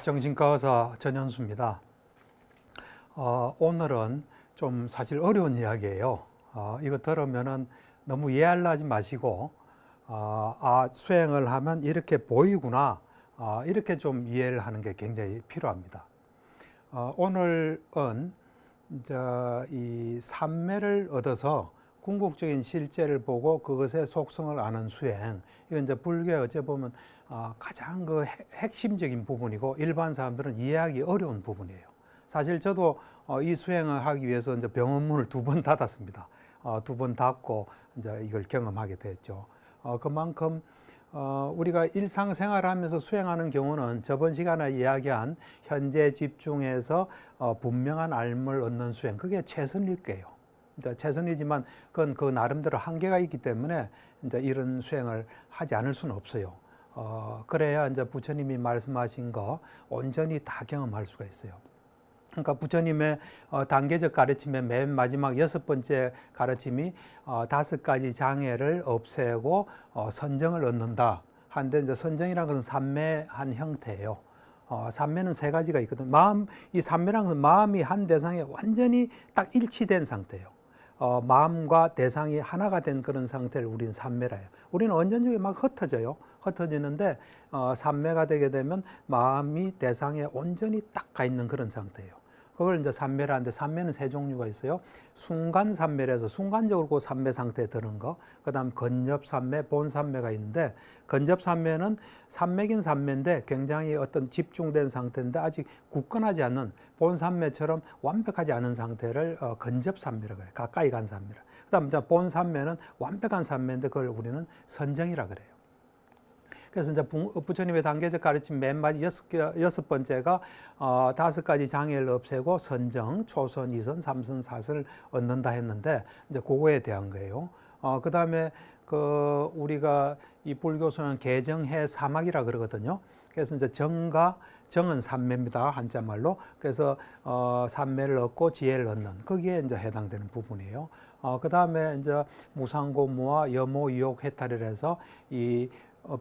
정신과 의사 전현수입니다. 오늘은 좀 사실 어려운 이야기예요. 이거 들으면은 너무 이해하지 마시고, 수행을 하면 이렇게 보이구나, 이렇게 좀 이해를 하는 게 굉장히 필요합니다. 오늘은 이 삼매를 얻어서 궁극적인 실제를 보고 그것의 속성을 아는 수행. 이건 이제 불교에 어찌 보면 가장 그 핵심적인 부분이고 일반 사람들은 이해하기 어려운 부분이에요. 사실 저도 이 수행을 하기 위해서 이제 병원문을 2번 닫았습니다. 2번 닫고 이제 이걸 경험하게 됐죠. 그만큼 우리가 일상생활하면서 수행하는 경우는 저번 시간에 이야기한 현재 집중해서 분명한 알을 얻는 수행, 그게 최선일 거예요. 최선이지만 그건 그 나름대로 한계가 있기 때문에 이제 이런 수행을 하지 않을 수는 없어요. 그래야 이제 부처님이 말씀하신 거 온전히 다 경험할 수가 있어요. 그러니까 부처님의 단계적 가르침의 맨 마지막 6번째 가르침이 5가지 장애를 없애고 선정을 얻는다. 한데 이제 선정이라는 것은 삼매의 한 형태예요. 삼매는 3가지가 있거든요. 이 삼매라는 것은 마음이 한 대상에 완전히 딱 일치된 상태예요. 마음과 대상이 하나가 된 그런 상태를 우리는 삼매라 해요. 우리는 언제적이 막 흩어져요. 흩어지는데 삼매가 되게 되면 마음이 대상에 온전히 딱 가 있는 그런 상태예요. 그걸 이제 삼매라 하는데, 삼매는 3종류가 있어요. 순간 삼매라서 순간적으로 그 삼매 상태에 드는 거, 그 다음 건접 삼매, 본 삼매가 있는데, 건접 삼매는 삼매긴 삼매인데 굉장히 어떤 집중된 상태인데 아직 굳건하지 않은 본 삼매처럼 완벽하지 않은 상태를 건접 삼매라고 그래요. 가까이 간 삼매라. 그 다음 본 삼매는 완벽한 삼매인데 그걸 우리는 선정이라 그래요. 그래서 이제 부처님의 단계적 가르침 맨 마지막 6번째가 5가지 장애를 없애고 선정, 초선, 이선, 삼선, 사선을 얻는다 했는데 이제 그거에 대한 거예요. 그 다음에 우리가 이 불교서는 개정해 사막이라 그러거든요. 그래서 이제 정은 삼매입니다, 한자말로. 그래서 삼매를 얻고 지혜를 얻는, 거기에 이제 해당되는 부분이에요. 그 다음에 이제 무상고, 무아, 여모, 유욕, 해탈이라 해서 이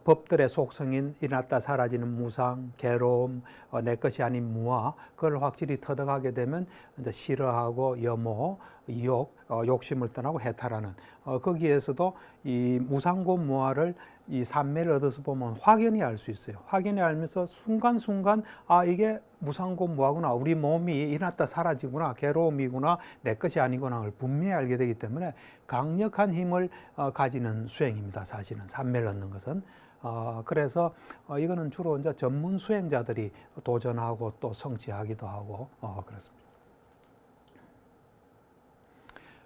법들의 속성인 일어났다 사라지는 무상, 괴로움, 내 것이 아닌 무아, 그걸 확실히 터득하게 되면 이제 싫어하고 여모, 이욕, 욕심을 떠나고 해탈하는, 거기에서도 이 무상고 무아를 이 삼매를 얻어서 보면 확연히 알 수 있어요. 확연히 알면서 순간순간 이게 무상고 무아구나, 우리 몸이 일어났다 사라지구나, 괴로움이구나, 내 것이 아니구나를 분명히 알게 되기 때문에 강력한 힘을 가지는 수행입니다. 사실은 삼매를 얻는 것은. 그래서 이거는 주로 이제 전문 수행자들이 도전하고 또 성취하기도 하고 그렇습니다.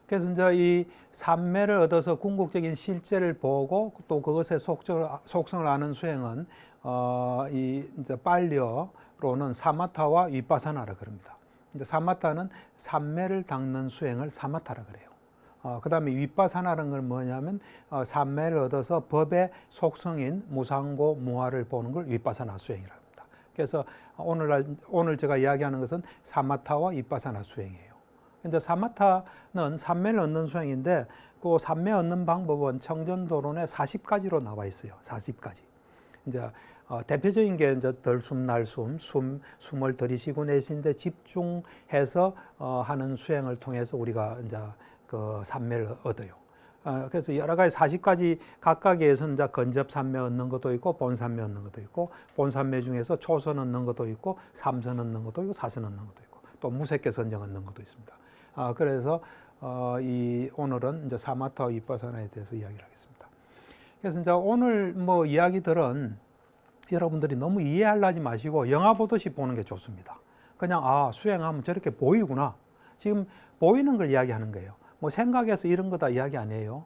그래서 이제 이 삼매를 얻어서 궁극적인 실제를 보고 또 그것의 속성을 아는 수행은 이제 빨리어로는 사마타와 위파사나라 그럽니다. 이제 사마타는 삼매를 닦는 수행을 사마타라 그래요. 그 다음에 위파사나라는 건 뭐냐면 삼매를 얻어서 법의 속성인 무상고 무아를 보는 걸 위파사나 수행이라고 합니다. 그래서 오늘 제가 이야기하는 것은 사마타와 위파사나 수행이에요. 근데 사마타는 삼매를 얻는 수행인데 그 삼매 얻는 방법은 청전도론에 40가지로 나와 있어요. 40가지. 이제 대표적인 게 이제 덜숨, 날숨, 숨을 들이쉬고 내쉬는데 집중해서 하는 수행을 통해서 우리가 이제 그 삼매를 얻어요. 그래서 여러 가지 40가지 각각에서 이제 건접 삼매 얻는 것도 있고 본 삼매 얻는 것도 있고, 본 삼매 중에서 초선 얻는 것도 있고 삼선 얻는 것도 있고 사선 얻는 것도 있고 또 무색계 선정 얻는 것도 있습니다. 그래서 오늘은 이제 사마타 위파사나에 대해서 이야기를 하겠습니다. 그래서 이제 오늘 뭐 이야기들은 여러분들이 너무 이해하지 마시고 영화 보듯이 보는 게 좋습니다. 그냥 수행하면 저렇게 보이구나. 지금 보이는 걸 이야기하는 거예요. 뭐 생각해서 이런 거다 이야기 아니에요.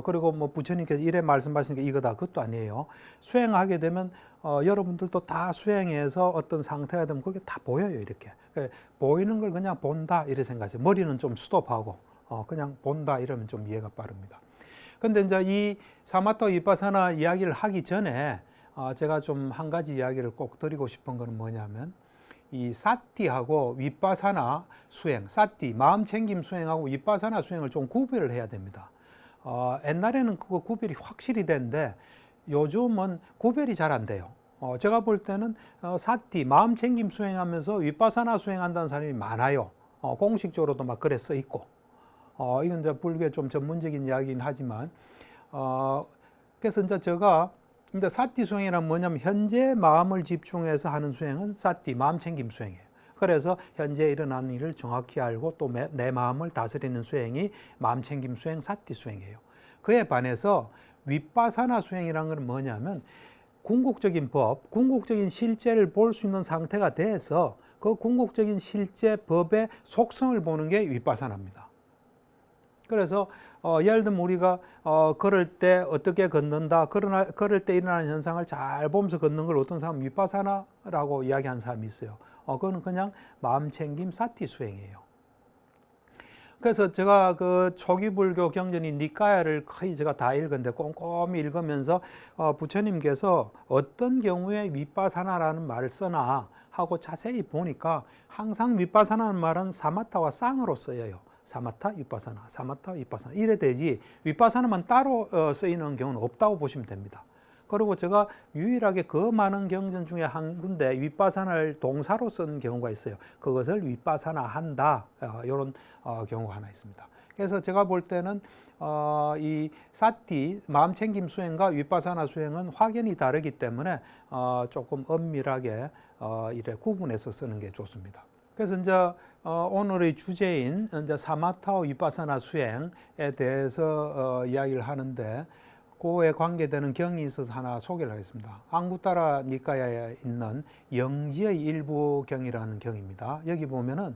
그리고 뭐 부처님께서 이래 말씀하시는 게 이거다 그것도 아니에요. 수행하게 되면 여러분들도 다 수행해서 어떤 상태가 되면 그게 다 보여요. 이렇게 보이는 걸 그냥 본다 이렇게 생각하세요. 머리는 좀 스톱하고 그냥 본다 이러면 좀 이해가 빠릅니다. 근데 이제 이 사마타 위파사나 이야기를 하기 전에 제가 좀 한 가지 이야기를 꼭 드리고 싶은 건 뭐냐면, 이 사티하고 위파사나 수행, 사티 마음 챙김 수행하고 위파사나 수행을 좀 구별을 해야 됩니다. 옛날에는 그거 구별이 확실히 되는데 요즘은 구별이 잘 안 돼요. 제가 볼 때는 사티, 마음 챙김 수행하면서 윗바사나 수행한다는 사람이 많아요. 공식적으로도 막 글에 써 있고. 이건 이제 불교의 좀 전문적인 이야기긴 하지만, 그래서 이제 제가 이제 사티 수행이란 뭐냐면 현재 마음을 집중해서 하는 수행은 사티, 마음 챙김 수행이에요. 그래서 현재 일어나는 일을 정확히 알고 또 내 마음을 다스리는 수행이 마음 챙김 수행, 사티 수행이에요. 그에 반해서 윗바사나 수행이라는 건 뭐냐면 궁극적인 법, 궁극적인 실제를 볼 수 있는 상태가 돼서 그 궁극적인 실제 법의 속성을 보는 게 윗바사나입니다. 그래서 예를 들면 우리가 걸을 때 어떻게 걷는다, 걸을 때 일어나는 현상을 잘 보면서 걷는 걸 어떤 사람은 윗바사나라고 이야기하는 사람이 있어요. 그거는 그냥 마음 챙김 사티 수행이에요. 그래서 제가 그 초기 불교 경전인 니까야를 거의 제가 다 읽었는데 꼼꼼히 읽으면서 부처님께서 어떤 경우에 윗바사나라는 말을 쓰나 하고 자세히 보니까 항상 윗바사나는 말은 사마타와 쌍으로 쓰여요. 사마타, 윗바사나, 사마타, 윗바사나 이래 되지 윗바사나만 따로 쓰이는 경우는 없다고 보시면 됩니다. 그리고 제가 유일하게 그 많은 경전 중에 한 군데 윗바사나를 동사로 쓴 경우가 있어요. 그것을 윗바사나 한다 이런 경우가 하나 있습니다. 그래서 제가 볼 때는 이 사티 마음 챙김 수행과 윗바사나 수행은 확연히 다르기 때문에 조금 엄밀하게 이래 구분해서 쓰는 게 좋습니다. 그래서 이제 오늘의 주제인 이제 사마타와 윗바사나 수행에 대해서 이야기를 하는데 그에 관계되는 경이 있어서 하나 소개를 하겠습니다. 앙구타라 니까야에 있는 영지의 일부 경이라는 경입니다. 여기 보면은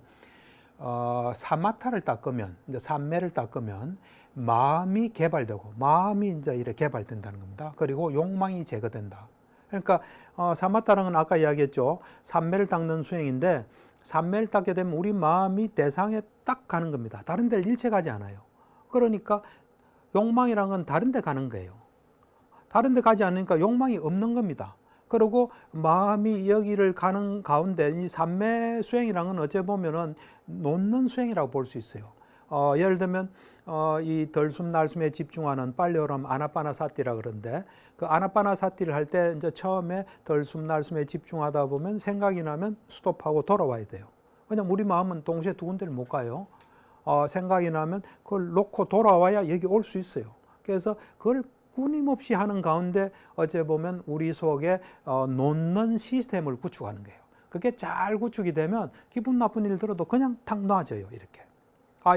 사마타를 닦으면 이제 삼매를 닦으면 마음이 개발되고 마음이 이제 이렇게 개발된다는 겁니다. 그리고 욕망이 제거된다. 그러니까 사마타라는 건 아까 이야기했죠. 삼매를 닦는 수행인데 삼매를 닦게 되면 우리 마음이 대상에 딱 가는 겁니다. 다른 데를 일체 가지 않아요. 그러니까 욕망이란 건 다른 데 가는 거예요. 다른 데 가지 않으니까 욕망이 없는 겁니다. 그리고 마음이 여기를 가는 가운데 이 삼매 수행이란 건 어째 보면은 놓는 수행이라고 볼 수 있어요. 예를 들면 이 덜숨 날숨에 집중하는 빨리오람 아나파나사티라 그러는데 그 아나파나사티를 할 때 이제 처음에 덜숨 날숨에 집중하다 보면 생각이 나면 스톱하고 돌아와야 돼요. 왜냐면 우리 마음은 동시에 두 군데를 못 가요. 생각이 나면 그걸 놓고 돌아와야 여기 올 수 있어요. 그래서 그걸 끊임없이 하는 가운데 어째 보면 우리 속에 놓는 시스템을 구축하는 거예요. 그게 잘 구축이 되면 기분 나쁜 일 들어도 그냥 탁 놔져요. 이렇게.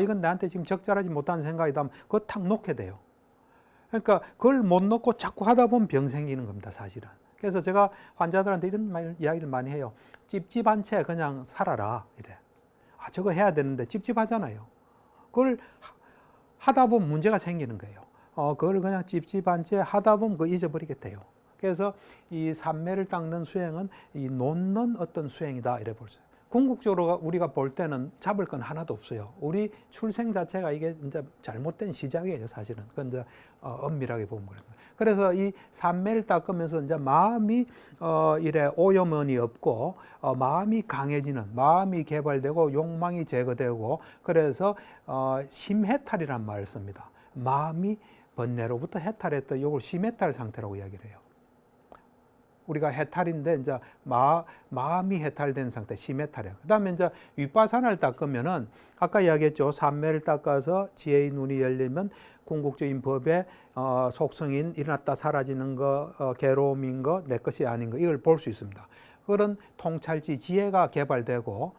이건 나한테 지금 적절하지 못한 생각이다 하면 그거 탁 놓게 돼요. 그러니까 그걸 못 놓고 자꾸 하다 보면 병 생기는 겁니다. 사실은. 그래서 제가 환자들한테 이런 이야기를 많이 해요. 찝찝한 채 그냥 살아라. 이래. 저거 해야 되는데 찝찝하잖아요. 그걸 하다 보면 문제가 생기는 거예요. 그걸 그냥 찝찝한 채 하다 보면 그거 잊어버리게 돼요. 그래서 이 삼매를 닦는 수행은 이 놓는 어떤 수행이다 이래 볼 수 있어요. 궁극적으로 우리가 볼 때는 잡을 건 하나도 없어요. 우리 출생 자체가 이게 이제 잘못된 시작이에요, 사실은. 그건 이제 엄밀하게 보면 그래요. 그래서 이 삼매를 닦으면서 이제 마음이 이래 오염원이 없고 마음이 강해지는, 마음이 개발되고 욕망이 제거되고 그래서 심해탈이란 말을 씁니다. 마음이 번뇌로부터 해탈했던 이걸 심해탈 상태라고 이야기를 해요. 우리가 해탈인데 이제 마음이 해탈된 상태, 심해탈이에요. 그다음에 이제 윗바사나를 닦으면은 아까 이야기했죠. 삼매를 닦아서 지혜의 눈이 열리면 궁극적인 법의 속성인 일어났다 사라지는 거, 괴로움인 거, 내 것이 아닌 거 이걸 볼 수 있습니다. 그런 통찰지 지혜가 개발되고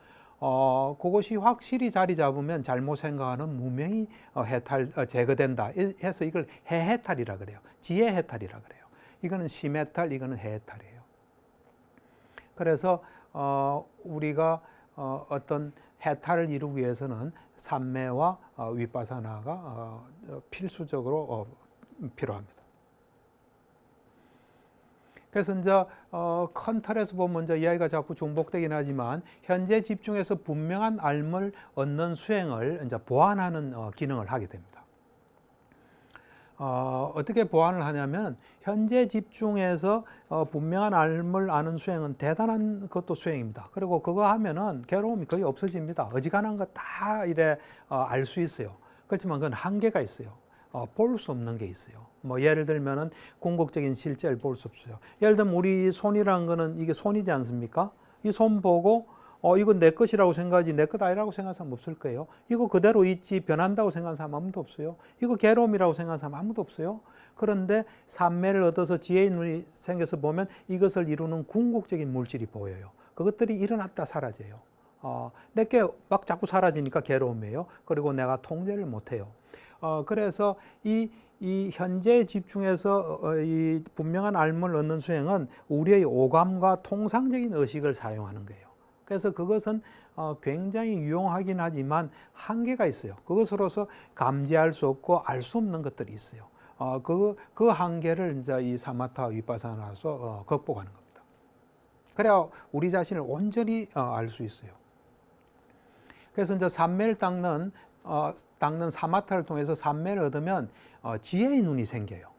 그것이 확실히 자리 잡으면 잘못 생각하는 무명이 해탈 제거된다. 해서 이걸 해해탈이라 그래요. 지혜 해탈이라 그래요. 이거는 심해탈, 이거는 해해탈이에요. 그래서 우리가 어떤 해탈을 이루기 위해서는 삼매와 윗바사나가 필수적으로 필요합니다. 그래서 이제 큰 틀에서 보면 이제 이야기가 자꾸 중복되긴 하지만 현재 집중해서 분명한 알을 얻는 수행을 이제 보완하는 기능을 하게 됩니다. 어떻게 보완을 하냐면 현재 집중해서 분명한 알을 아는 수행은 대단한 것도 수행입니다. 그리고 그거 하면은 괴로움이 거의 없어집니다. 어지간한 거 다 이래 알 수 있어요. 그렇지만 그건 한계가 있어요. 볼 수 없는 게 있어요. 뭐 예를 들면은 궁극적인 실제를 볼 수 없어요. 예를 들면 우리 손이라는 거는 이게 손이지 않습니까? 이 손 보고 이건 내 것이라고 생각하지 내 것 아니라고 생각하는 사람 없을 거예요. 이거 그대로 있지 변한다고 생각하는 사람 아무도 없어요. 이거 괴로움이라고 생각하는 사람 아무도 없어요. 그런데 삼매를 얻어서 지혜의 눈이 생겨서 보면 이것을 이루는 궁극적인 물질이 보여요. 그것들이 일어났다 사라져요. 내게 막 자꾸 사라지니까 괴로움이에요. 그리고 내가 통제를 못해요. 그래서 이 현재에 집중해서 이 분명한 알을 얻는 수행은 우리의 오감과 통상적인 의식을 사용하는 거예요. 그래서 그것은 굉장히 유용하긴 하지만 한계가 있어요. 그것으로서 감지할 수 없고 알 수 없는 것들이 있어요. 그 한계를 이제 이 사마타 위파사나에서 극복하는 겁니다. 그래야 우리 자신을 온전히 알 수 있어요. 그래서 이제 삼매를 닦는 사마타를 통해서 삼매를 얻으면 지혜의 눈이 생겨요.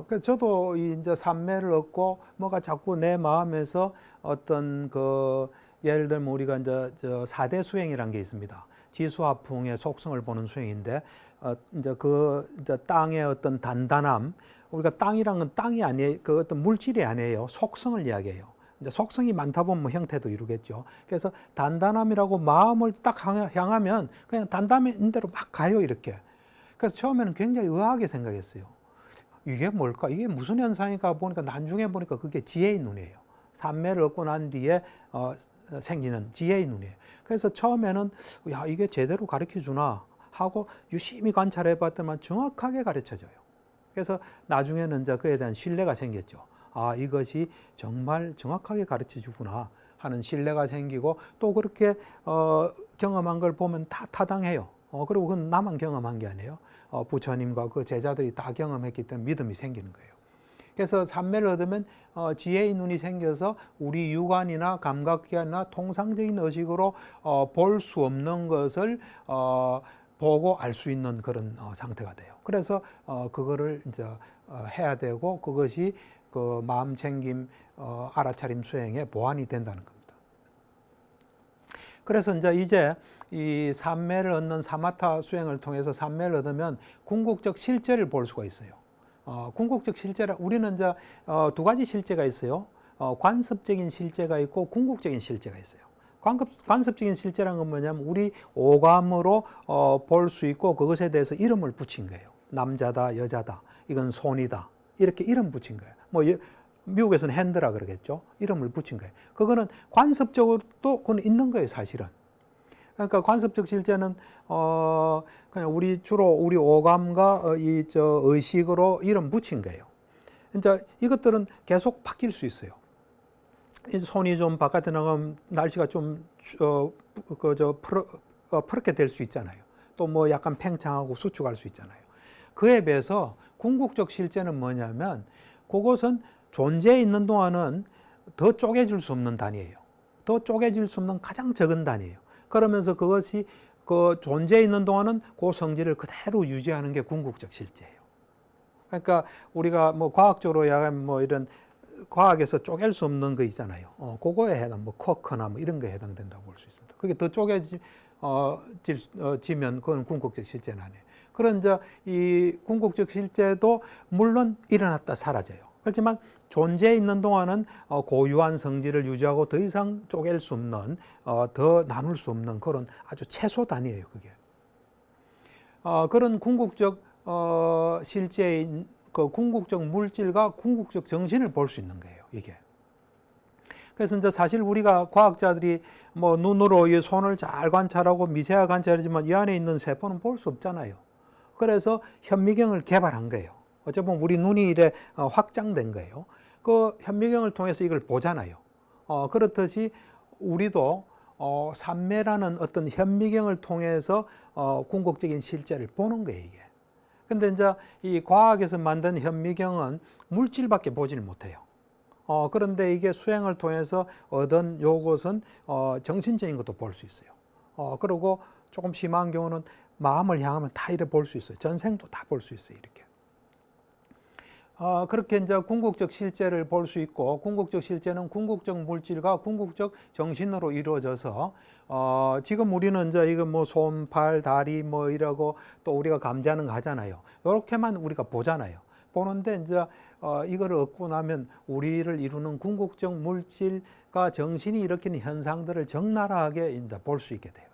그래서 저도 이제 삼매를 얻고 뭐가 자꾸 내 마음에서 어떤 예를 들면 우리가 이제 4대 수행이라는 게 있습니다. 지수화풍의 속성을 보는 수행인데 이제 땅의 어떤 단단함, 우리가 땅이란 건 땅이 아니에요. 그 어떤 물질이 아니에요. 속성을 이야기해요. 이제 속성이 많다 보면 뭐 형태도 이루겠죠. 그래서 단단함이라고 마음을 딱 향하면 그냥 단단한 대로 막 가요, 이렇게. 그래서 처음에는 굉장히 의아하게 생각했어요. 이게 뭘까? 이게 무슨 현상인가 보니까 나중에 보니까 그게 지혜의 눈이에요. 삼매를 얻고 난 뒤에 생기는 지혜의 눈이에요. 그래서 처음에는 야, 이게 제대로 가르쳐 주나 하고 유심히 관찰해 봤더만 정확하게 가르쳐 줘요. 그래서 나중에는 이제 그에 대한 신뢰가 생겼죠. 이것이 정말 정확하게 가르쳐 주구나 하는 신뢰가 생기고 또 그렇게 경험한 걸 보면 다 타당해요. 그리고 그건 나만 경험한 게 아니에요. 부처님과 그 제자들이 다 경험했기 때문에 믿음이 생기는 거예요. 그래서 삼매를 얻으면 지혜의 눈이 생겨서 우리 육안이나 감각기관이나 통상적인 의식으로 볼 수 없는 것을 보고 알 수 있는 그런 상태가 돼요. 그래서 그거를 이제 해야 되고 그것이 그 마음 챙김 알아차림 수행의 보완이 된다는 겁니다. 그래서 이제 이 삼매를 얻는 사마타 수행을 통해서 삼매를 얻으면 궁극적 실제를 볼 수가 있어요. 궁극적 실제라 우리는 이제 두 가지 실제가 있어요. 관습적인 실제가 있고 궁극적인 실제가 있어요. 관습적인 실제란 건 뭐냐면 우리 오감으로 볼 수 있고 그것에 대해서 이름을 붙인 거예요. 남자다, 여자다, 이건 손이다 이렇게 이름 붙인 거예요. 뭐 미국에서는 핸드라 그러겠죠. 이름을 붙인 거예요. 그거는 관습적으로도 그건 있는 거예요, 사실은. 그러니까 관습적 실제는 그냥 주로 우리 오감과 의식으로 이름 붙인 거예요. 이제 이것들은 계속 바뀔 수 있어요. 손이 좀 바깥에 나가면 날씨가 좀 푸르게 될 수 있잖아요. 또 뭐 약간 팽창하고 수축할 수 있잖아요. 그에 비해서 궁극적 실제는 뭐냐면 그것은 존재에 있는 동안은 더 쪼개질 수 없는 단위예요. 더 쪼개질 수 없는 가장 적은 단위예요. 그러면서 그것이 그 존재에 있는 동안은 그 성질을 그대로 유지하는 게 궁극적 실제예요. 그러니까 우리가 뭐 과학적으로 야간 뭐 이런 과학에서 쪼갤 수 없는 거 있잖아요. 그거에 해당, 뭐 쿼크나 뭐 이런 거에 해당된다고 볼 수 있습니다. 그게 더 쪼개지면 그건 궁극적 실제는 아니에요. 그런 이 궁극적 실제도 물론 일어났다 사라져요. 그렇지만 존재에 있는 동안은 고유한 성질을 유지하고 더 이상 쪼갤 수 없는, 더 나눌 수 없는 그런 아주 최소 단위예요, 그게. 그런 궁극적 실제인 그 궁극적 물질과 궁극적 정신을 볼 수 있는 거예요, 이게. 그래서 이제 사실 우리가 과학자들이 뭐 눈으로 이 손을 잘 관찰하고 미세하게 관찰하지만 이 안에 있는 세포는 볼 수 없잖아요. 그래서 현미경을 개발한 거예요. 어찌 보면 우리 눈이 이래 확장된 거예요. 그 현미경을 통해서 이걸 보잖아요. 그렇듯이 우리도 삼매라는 어떤 현미경을 통해서 궁극적인 실제를 보는 거예요, 이게. 근데 이제 이 과학에서 만든 현미경은 물질밖에 보질 못해요. 그런데 이게 수행을 통해서 얻은 요것은 정신적인 것도 볼 수 있어요. 그리고 조금 심한 경우는 마음을 향하면 다 이래 볼 수 있어요. 전생도 다 볼 수 있어요, 이렇게. 그렇게 이제 궁극적 실제를 볼 수 있고, 궁극적 실제는 궁극적 물질과 궁극적 정신으로 이루어져서, 지금 우리는 이제 이거 뭐 손, 발, 다리 뭐 이러고 또 우리가 감지하는 거 하잖아요. 이렇게만 우리가 보잖아요. 보는데 이제 이거를 얻고 나면 우리를 이루는 궁극적 물질과 정신이 일으키는 현상들을 적나라하게 이제 볼 수 있게 돼요.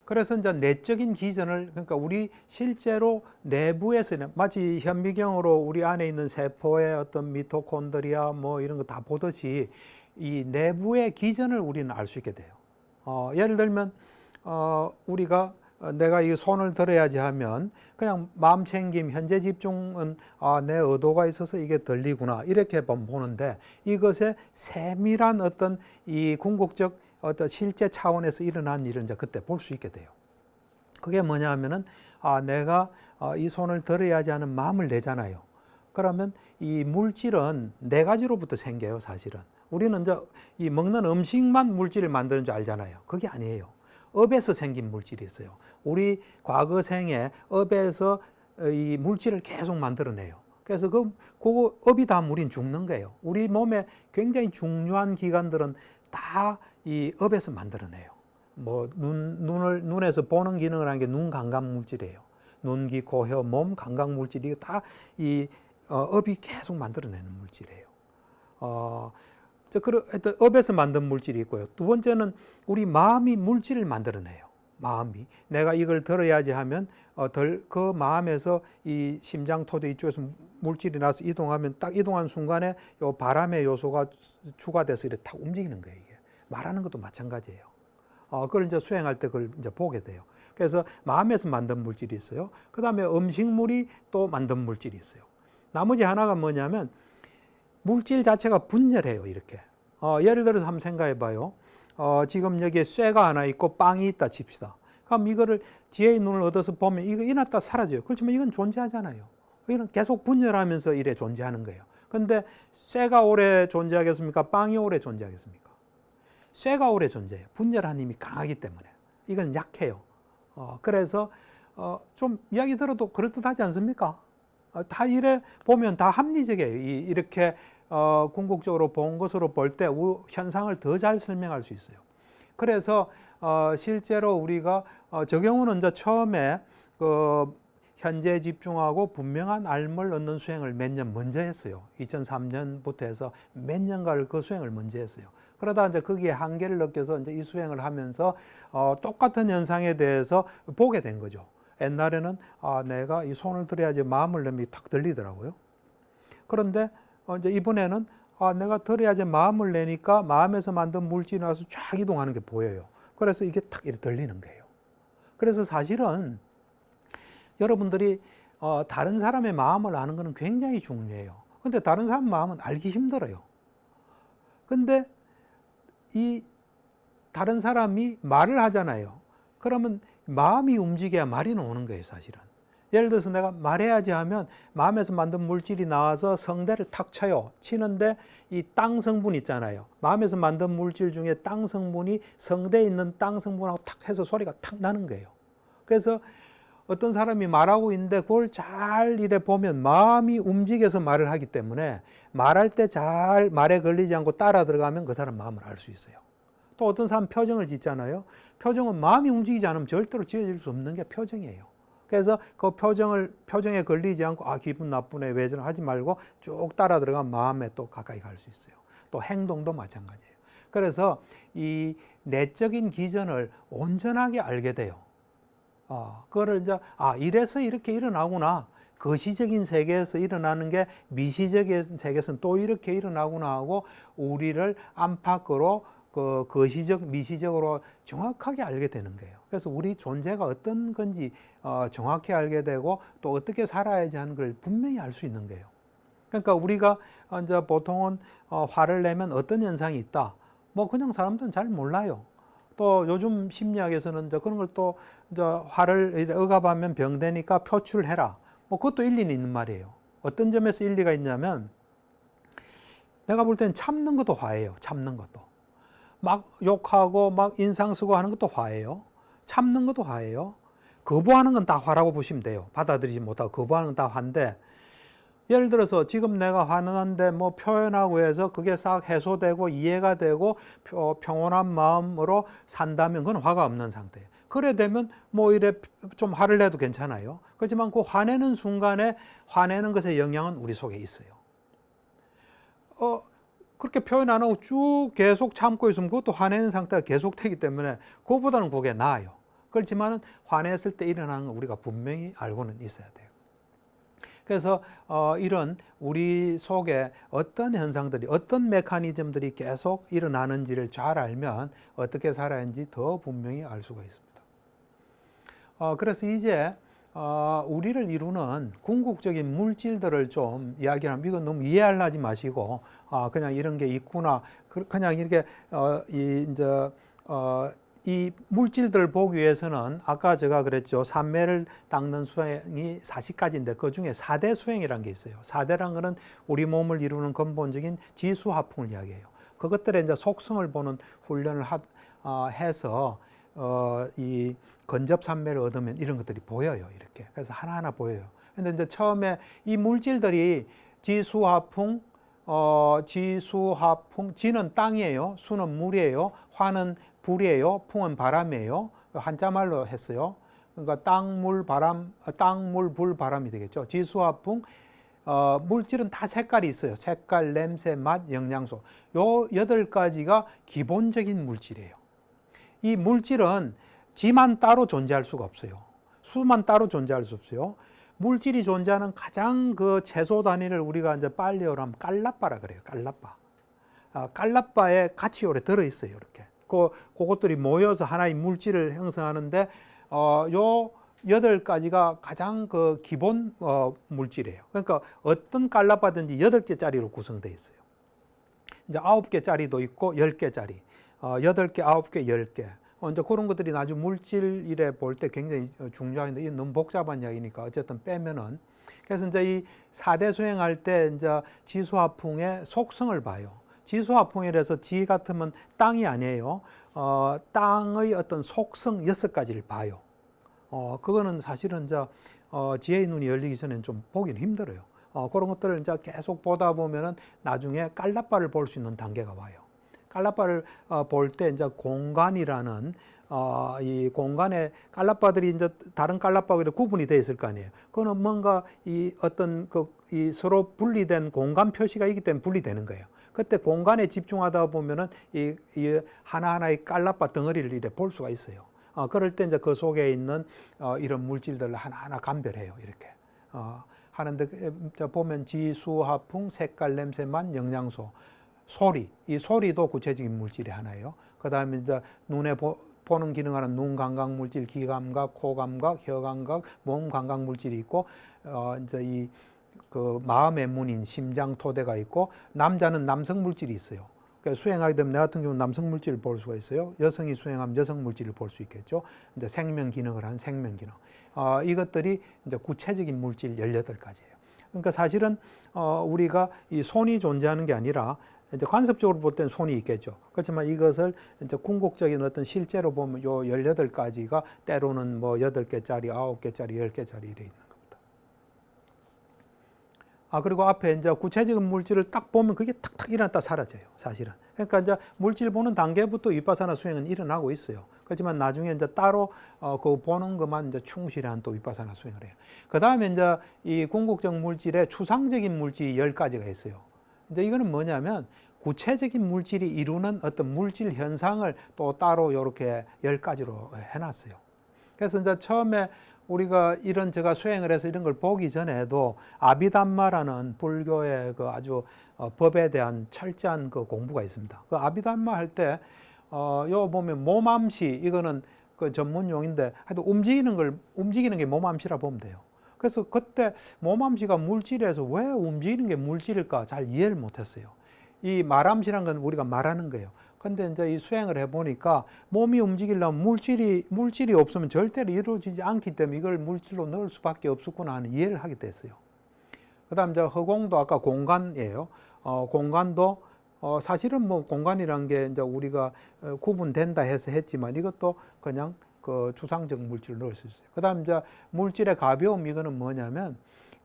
그래서 이제 내적인 기전을, 그러니까 우리 실제로 내부에서는 마치 현미경으로 우리 안에 있는 세포의 어떤 미토콘드리아 뭐 이런 거 다 보듯이 이 내부의 기전을 우리는 알 수 있게 돼요. 예를 들면 우리가 내가 이 손을 들어야지 하면 그냥 마음 챙김, 현재 집중은 내 의도가 있어서 이게 들리구나 이렇게 보는데, 이것의 세밀한 어떤 이 궁극적 어떤 실제 차원에서 일어난 일을 이제 그때 볼 수 있게 돼요. 그게 뭐냐 하면은 내가 이 손을 들어야지 하는 마음을 내잖아요. 그러면 이 물질은 네 가지로부터 생겨요, 사실은. 우리는 이제 이 먹는 음식만 물질을 만드는 줄 알잖아요. 그게 아니에요. 업에서 생긴 물질이 있어요. 우리 과거 생에 업에서 이 물질을 계속 만들어내요. 그래서 그 업이 다 우린 죽는 거예요. 우리 몸에 굉장히 중요한 기관들은 다 이 업에서 만들어내요. 뭐 눈에서 보는 기능을 하는 게 눈 감각 물질이에요. 눈, 귀, 코, 혀, 몸 감각 물질이 다 이 업이 계속 만들어내는 물질이에요. 하여튼 업에서 만든 물질이 있고요. 두 번째는 우리 마음이 물질을 만들어내요. 마음이 내가 이걸 들어야지 하면 그 마음에서 이 심장 토대 이쪽에서 물질이 나서 이동하면 딱 이동한 순간에 요 바람의 요소가 추가돼서 이렇게 탁 움직이는 거예요. 이게 말하는 것도 마찬가지예요. 그걸 이제 수행할 때 그걸 이제 보게 돼요. 그래서 마음에서 만든 물질이 있어요. 그 다음에 음식물이 또 만든 물질이 있어요. 나머지 하나가 뭐냐면 물질 자체가 분열해요. 이렇게 예를 들어서 한번 생각해 봐요. 지금 여기에 쇠가 하나 있고 빵이 있다 칩시다. 그럼 이거를 지혜의 눈을 얻어서 보면 이거 이났다 사라져요. 그렇지만 이건 존재하잖아요. 이건 계속 분열하면서 이래 존재하는 거예요. 근데 쇠가 오래 존재하겠습니까? 빵이 오래 존재하겠습니까? 쇠가 오래 존재해요. 분열한 힘이 강하기 때문에. 이건 약해요. 그래서 좀 이야기 들어도 그럴듯하지 않습니까? 다 이래 보면 다 합리적이에요. 이렇게 궁극적으로 본 것으로 볼 때 현상을 더 잘 설명할 수 있어요. 그래서 실제로 우리가 저 경우는 이제 처음에 현재에 집중하고 분명한 알을 얻는 수행을 몇 년 먼저 했어요. 2003년부터 해서 몇 년간 그 수행을 먼저 했어요. 그러다 이제 거기에 한계를 느껴서 이제 이 수행을 하면서 똑같은 현상에 대해서 보게 된 거죠. 옛날에는 내가 이 손을 들어야지 마음을 넣으면 탁 들리더라고요. 그런데 이제 이번에는 내가 들어야지 마음을 내니까 마음에서 만든 물질이 나와서 쫙 이동하는 게 보여요. 그래서 이게 탁 이렇게 들리는 거예요. 그래서 사실은 여러분들이 다른 사람의 마음을 아는 것은 굉장히 중요해요. 근데 다른 사람 마음은 알기 힘들어요. 근데 이 다른 사람이 말을 하잖아요. 그러면 마음이 움직여야 말이 나오는 거예요, 사실은. 예를 들어서 내가 말해야지 하면 마음에서 만든 물질이 나와서 성대를 탁 쳐요. 치는데 이 땅 성분 있잖아요. 마음에서 만든 물질 중에 땅 성분이 성대에 있는 땅 성분하고 탁 해서 소리가 탁 나는 거예요. 그래서 어떤 사람이 말하고 있는데 그걸 잘 이래 보면 마음이 움직여서 말을 하기 때문에 말할 때 잘 말에 걸리지 않고 따라 들어가면 그 사람 마음을 알 수 있어요. 또 어떤 사람 표정을 짓잖아요. 표정은 마음이 움직이지 않으면 절대로 지어질 수 없는 게 표정이에요. 그래서 그 표정에 걸리지 않고 기분 나쁘네 왜 저러 하지 말고 쭉 따라 들어가면 마음에 또 가까이 갈 수 있어요. 또 행동도 마찬가지예요. 그래서 이 내적인 기전을 온전하게 알게 돼요. 그거를 이제 이래서 이렇게 일어나구나. 거시적인 세계에서 일어나는 게 미시적인 세계에서는 또 이렇게 일어나구나 하고 우리를 안팎으로 거시적, 미시적으로 정확하게 알게 되는 거예요. 그래서 우리 존재가 어떤 건지 정확히 알게 되고 또 어떻게 살아야지 하는 걸 분명히 알 수 있는 거예요. 그러니까 우리가 이제 보통은 화를 내면 어떤 현상이 있다. 뭐 그냥 사람들은 잘 몰라요. 또 요즘 심리학에서는 이제 그런 걸 또 이제 화를 억압하면 병되니까 표출해라. 뭐 그것도 일리는 있는 말이에요. 어떤 점에서 일리가 있냐면 내가 볼 때는 참는 것도 화예요. 참는 것도. 막 욕하고 막 인상 쓰고 하는 것도 화예요. 참는 것도 화예요. 거부하는 건 다 화라고 보시면 돼요. 받아들이지 못하고 거부하는 건 다 화인데 예를 들어서 지금 내가 화난데 뭐 표현하고 해서 그게 싹 해소되고 이해가 되고 평온한 마음으로 산다면 그건 화가 없는 상태예요. 그래 되면 뭐 이래 좀 화를 내도 괜찮아요. 그렇지만 그 화내는 순간에 화내는 것의 영향은 우리 속에 있어요. 그렇게 표현 안 하고 쭉 계속 참고 있으면 그것도 화내는 상태가 계속되기 때문에 그거보다는 그게 나아요. 그렇지만 화냈을 때 일어나는 건 우리가 분명히 알고는 있어야 돼요. 그래서 이런 우리 속에 어떤 현상들이 어떤 메커니즘들이 계속 일어나는지를 잘 알면 어떻게 살아야 하는지 더 분명히 알 수가 있습니다. 그래서 이제 우리를 이루는 궁극적인 물질들을 좀 이야기하면 이건 너무 이해하지 마시고 그냥 이런 게 있구나 그냥 이렇게 이 물질들을 보기 위해서는 아까 제가 그랬죠. 산매를 닦는 수행이 40가지인데 그 중에 4대 수행이라는 게 있어요. 4대란 거는 우리 몸을 이루는 근본적인 지수화풍을 이야기해요. 그것들의 이제 속성을 보는 훈련을 해서 이 근접산매를 얻으면 이런 것들이 보여요. 이렇게. 그래서 하나하나 보여요. 근데 이제 처음에 이 물질들이 지수화풍, 지는 땅이에요. 수는 물이에요. 화는 불이에요. 풍은 바람이에요. 한자말로 했어요. 그러니까 땅, 물, 불, 바람이 되겠죠. 지수화풍, 물질은 다 색깔이 있어요. 색깔, 냄새, 맛, 영양소. 요 8가지가 기본적인 물질이에요. 이 물질은 지만 따로 존재할 수가 없어요. 수만 따로 존재할 수 없어요. 물질이 존재하는 가장 그 최소 단위를 우리가 이제 빨리어로 하면 깔라빠라 그래요. 깔라빠. 깔라빠에 같이 오래 들어있어요. 이렇게. 그것들이 모여서 하나의 물질을 형성하는데, 요 8가지가 가장 그 기본 물질이에요. 그러니까 어떤 깔라빠든지 8개짜리로 구성되어 있어요. 이제 9개짜리도 있고 10개짜리. 8개, 9개, 10개. 이제 그런 것들이 나중에 물질이래 볼 때 굉장히 중요한데, 이게 너무 복잡한 이야기니까 어쨌든 빼면은. 그래서 이제 이 4대 수행할 때 이제 지수화풍의 속성을 봐요. 지수화풍이라서 지 같으면 땅이 아니에요. 땅의 어떤 속성 6가지를 봐요. 그거는 사실은 이제 지혜의 눈이 열리기 전에는 좀 보기는 힘들어요. 그런 것들을 이제 계속 보다 보면은 나중에 깔라빠를 볼 수 있는 단계가 와요. 깔라빠를 볼 때 이제 공간이라는 이 공간에 깔라빠들이 이제 다른 깔라빠하고 구분이 되어 있을 거 아니에요. 그거는 뭔가 이 어떤 이 서로 분리된 공간 표시가 있기 때문에 분리되는 거예요. 그때 공간에 집중하다 보면은 이 하나하나의 깔라빠 덩어리를 이렇게 볼 수가 있어요. 그럴 때 이제 그 속에 있는 이런 물질들을 하나하나 감별해요. 이렇게 하는데 보면 지수화풍, 색깔, 냄새, 맛, 영양소. 소리, 이 소리도 구체적인 물질이 하나예요. 그 다음에 이제 눈에 보는 기능하는 눈 감각 물질, 귀 감각, 코 감각, 혀 감각, 몸 감각 물질이 있고, 이제 그 마음의 문인 심장 토대가 있고, 남자는 남성 물질이 있어요. 그러니까 수행하게 되면 내 같은 경우는 남성 물질을 볼 수가 있어요. 여성이 수행하면 여성 물질을 볼 수 있겠죠. 이제 생명 기능을 한 생명 기능. 이것들이 이제 구체적인 물질 18가지예요. 그러니까 사실은 우리가 이 손이 존재하는 게 아니라 이제 관습적으로 볼 때는 손이 있겠죠. 그렇지만 이것을 이제 궁극적인 어떤 실제로 보면 요 18가지가 때로는 뭐 8개짜리, 9개짜리, 10개짜리 이래 있는 겁니다. 그리고 앞에 이제 구체적인 물질을 딱 보면 그게 탁탁 일어났다 사라져요. 사실은. 그러니까 이제 물질 보는 단계부터 위파사나 수행은 일어나고 있어요. 그렇지만 나중에 이제 따로 그 보는 것만 이제 충실한 또 위파사나 수행을 해요. 그 다음에 이제 이 궁극적 물질에 추상적인 물질이 10가지가 있어요. 이제 이거는 뭐냐면 구체적인 물질이 이루는 어떤 물질 현상을 또 따로 이렇게 10가지로 해놨어요. 그래서 이제 처음에 우리가 제가 수행을 해서 이런 걸 보기 전에도 아비담마라는 불교의 그 아주 법에 대한 철저한 그 공부가 있습니다. 그 아비담마 할 때, 요 보면 몸암시, 이거는 그 전문 용인데 하여튼 움직이는 게 몸암시라 보면 돼요. 그래서 그때 몸암시가 물질에서 왜 움직이는 게 물질일까 잘 이해를 못했어요. 이 말암시란 건 우리가 말하는 거예요. 근데 이제 이 수행을 해보니까 몸이 움직이려면 물질이 없으면 절대로 이루어지지 않기 때문에 이걸 물질로 넣을 수밖에 없었구나 하는 이해를 하게 됐어요. 그 다음 이제 허공도 아까 공간이에요. 공간도 사실은 뭐 공간이란 게 이제 우리가 구분된다 해서 했지만 이것도 그냥 그 추상적 물질을 넣을 수 있어요. 그 다음 이제 물질의 가벼움, 이거는 뭐냐면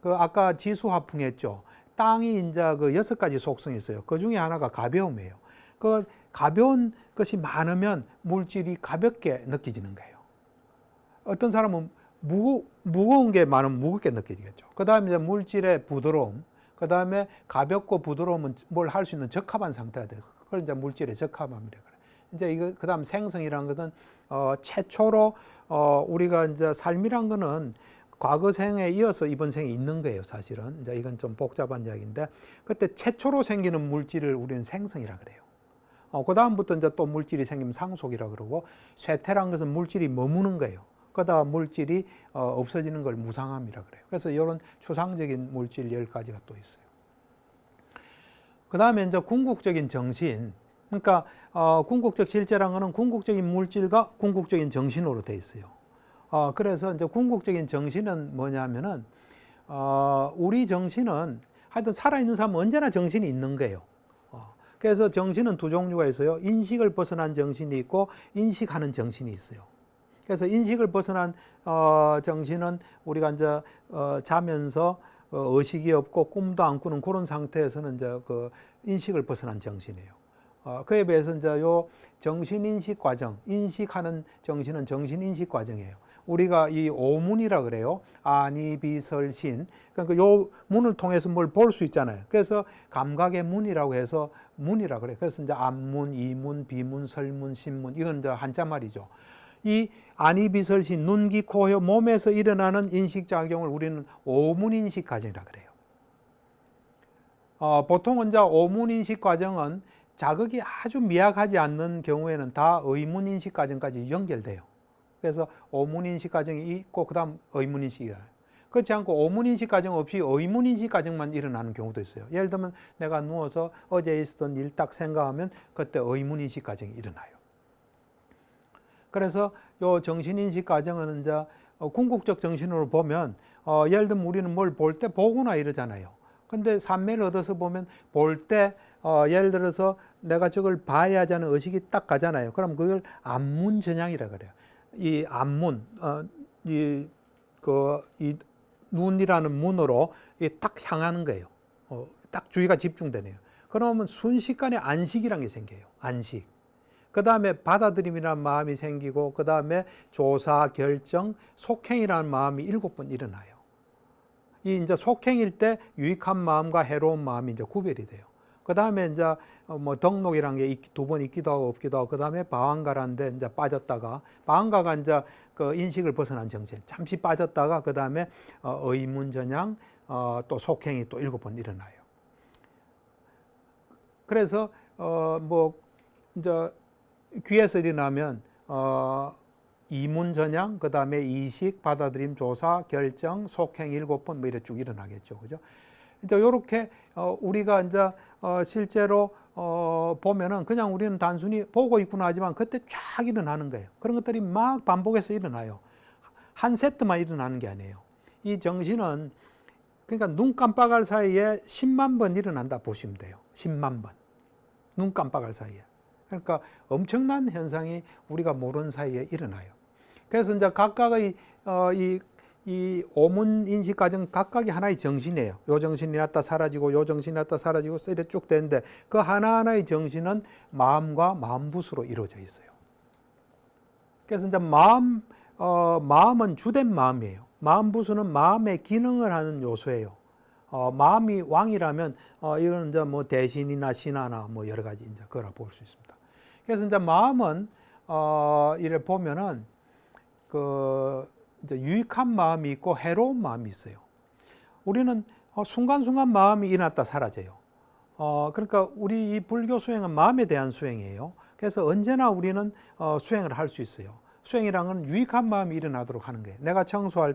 그 아까 지수 화풍했죠. 땅이 이제 그 6가지 속성이 있어요. 그 중에 하나가 가벼움이에요. 그 가벼운 것이 많으면 물질이 가볍게 느껴지는 거예요. 어떤 사람은 무거운 게 많으면 무겁게 느껴지겠죠. 그 다음에 이제 물질의 부드러움, 그 다음에 가볍고 부드러움은 뭘 할 수 있는 적합한 상태가 돼요. 그걸 이제 물질의 적합함이라고 그래요. 이제 이거 그 다음 생성이라는 것은 최초로 우리가 이제 삶이란 거는 과거 생에 이어서 이번 생에 있는 거예요, 사실은. 이제 이건 좀 복잡한 이야기인데, 그때 최초로 생기는 물질을 우리는 생성이라 그래요. 그 다음부터 이제 또 물질이 생기면 상속이라 그러고, 쇠퇴란 것은 물질이 머무는 거예요. 그러다 물질이 없어지는 걸 무상함이라 그래요. 그래서 이런 추상적인 물질 10가지가 또 있어요. 그 다음에 이제 궁극적인 정신. 그러니까 궁극적 실제란 거는 궁극적인 물질과 궁극적인 정신으로 돼 있어요. 그래서 이제 궁극적인 정신은 뭐냐면은 우리 정신은 하여튼 살아있는 사람은 언제나 정신이 있는 거예요. 그래서 정신은 두 종류가 있어요. 인식을 벗어난 정신이 있고 인식하는 정신이 있어요. 그래서 인식을 벗어난 정신은 우리가 이제 자면서 의식이 없고 꿈도 안 꾸는 그런 상태에서는 이제 그 인식을 벗어난 정신이에요. 그에 비해서 이제 요 정신인식 과정, 인식하는 정신은 정신인식 과정이에요. 우리가 이 오문이라 그래요. 아니비설신. 그러니까 요 문을 통해서 뭘 볼 수 있잖아요. 그래서 감각의 문이라고 해서 문이라 그래요. 그래서 이제 안문, 이문, 비문, 설문, 신문 이건 이제 한자 말이죠. 이 아니비설신, 눈, 귀, 코, 혀, 몸에서 일어나는 인식작용을 우리는 오문인식 과정이라 그래요. 보통은 이제 오문인식 과정은 자극이 아주 미약하지 않는 경우에는 다 의문인식 과정까지 연결돼요. 그래서 오문인식 과정이 있고 그 다음 의문인식이 일어나요. 그렇지 않고 오문인식 과정 없이 의문인식 과정만 일어나는 경우도 있어요. 예를 들면 내가 누워서 어제 있었던 일 딱 생각하면 그때 의문인식 과정이 일어나요. 그래서 요 정신인식 과정은 이제 궁극적 정신으로 보면 예를 들면 우리는 뭘 볼 때 보거나 이러잖아요. 근데 삼매를 얻어서 보면 볼 때 예를 들어서 내가 저걸 봐야 하자는 의식이 딱 가잖아요. 그럼 그걸 안문전향이라 그래요. 이 안문, 이 눈이라는 문으로 딱 향하는 거예요. 딱 주의가 집중되네요. 그러면 순식간에 안식이라는 게 생겨요. 안식. 그 다음에 받아들임이라는 마음이 생기고, 그 다음에 조사, 결정, 속행이라는 마음이 7번 일어나요. 이 이제 속행일 때 유익한 마음과 해로운 마음이 이제 구별이 돼요. 그 다음에 이제 뭐 덕록이라는 게 2번 있기도 하고 없기도 하고, 그 다음에 방황가라는데 이제 빠졌다가, 방황가가 이제 그 인식을 벗어난 정신, 잠시 빠졌다가 그 다음에 의문전향, 또 속행이 또 7번 일어나요. 그래서 뭐 이제 귀에서 일어나면 이문전향, 그 다음에 이식, 받아들임, 조사, 결정, 속행 7번 뭐 이렇게 쭉 일어나겠죠, 그죠? 이제 이렇게 우리가 이제 실제로 보면은 그냥 우리는 단순히 보고 있구나 하지만 그때 쫙 일어나는 거예요. 그런 것들이 막 반복해서 일어나요. 한 세트만 일어나는 게 아니에요. 이 정신은 그러니까 눈 깜빡할 사이에 10만 번 일어난다 보시면 돼요. 10만 번. 눈 깜빡할 사이에. 그러니까 엄청난 현상이 우리가 모르는 사이에 일어나요. 그래서 이제 각각의 이 오문 인식 과정 각각이 하나의 정신이에요. 요 정신이 났다 사라지고, 요 정신이 났다 사라지고, 이렇게 쭉 되는데 그 하나하나의 정신은 마음과 마음붓으로 이루어져 있어요. 그래서 이제 마음은 주된 마음이에요. 마음붓은 마음의 기능을 하는 요소예요. 마음이 왕이라면 이거는 이제 뭐 대신이나 신하나 뭐 여러 가지 이제 그거라 볼 수 있습니다. 그래서 이제 마음은 이래 보면은 이제 유익한 마음이 있고 해로운 마음이 있어요. 우리는 순간순간 마음이 일어났다 사라져요. 그러니까 우리 이 불교 수행은 마음에 대한 수행이에요. 그래서 언제나 우리는 수행을 할 수 있어요. 수행이란 건 유익한 마음이 일어나도록 하는 거예요. 내가 청소할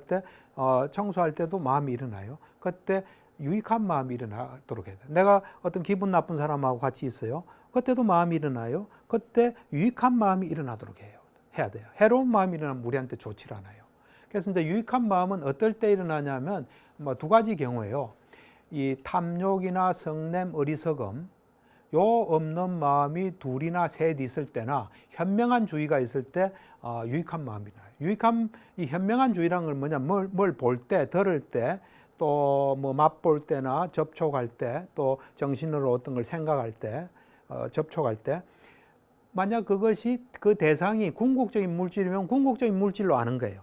때도 마음이 일어나요. 그때 유익한 마음이 일어나도록 해야 돼요. 내가 어떤 기분 나쁜 사람하고 같이 있어요. 그때도 마음이 일어나요. 그때 유익한 마음이 일어나도록 해야 돼요. 해로운 마음이 일어나면 우리한테 좋지 않아요. 그래서 이제 유익한 마음은 어떨 때 일어나냐면 뭐 2가지 경우예요. 이 탐욕이나 성냄, 어리석음, 요 없는 마음이 2이나 3 있을 때나 현명한 주의가 있을 때 유익한 마음이 나요. 이 현명한 주의란 건 뭐냐? 뭘 볼 때, 들을 때, 또 뭐 맛볼 때나 접촉할 때, 또 정신으로 어떤 걸 생각할 때, 접촉할 때, 만약 그것이 그 대상이 궁극적인 물질이면 궁극적인 물질로 아는 거예요.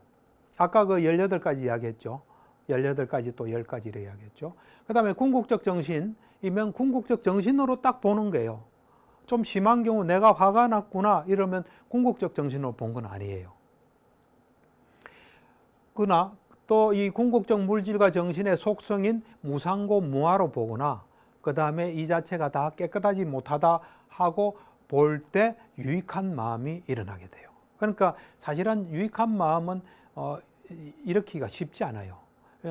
아까 그 18가지 이야기했죠. 18가지 또 10가지를 이야기했죠. 그 다음에 궁극적 정신이면 궁극적 정신으로 딱 보는 거예요. 좀 심한 경우 내가 화가 났구나 이러면 궁극적 정신으로 본 건 아니에요. 그러나 또 이 궁극적 물질과 정신의 속성인 무상고 무아로 보거나 그 다음에 이 자체가 다 깨끗하지 못하다 하고 볼 때 유익한 마음이 일어나게 돼요. 그러니까 사실은 유익한 마음은 일으키기가 쉽지 않아요.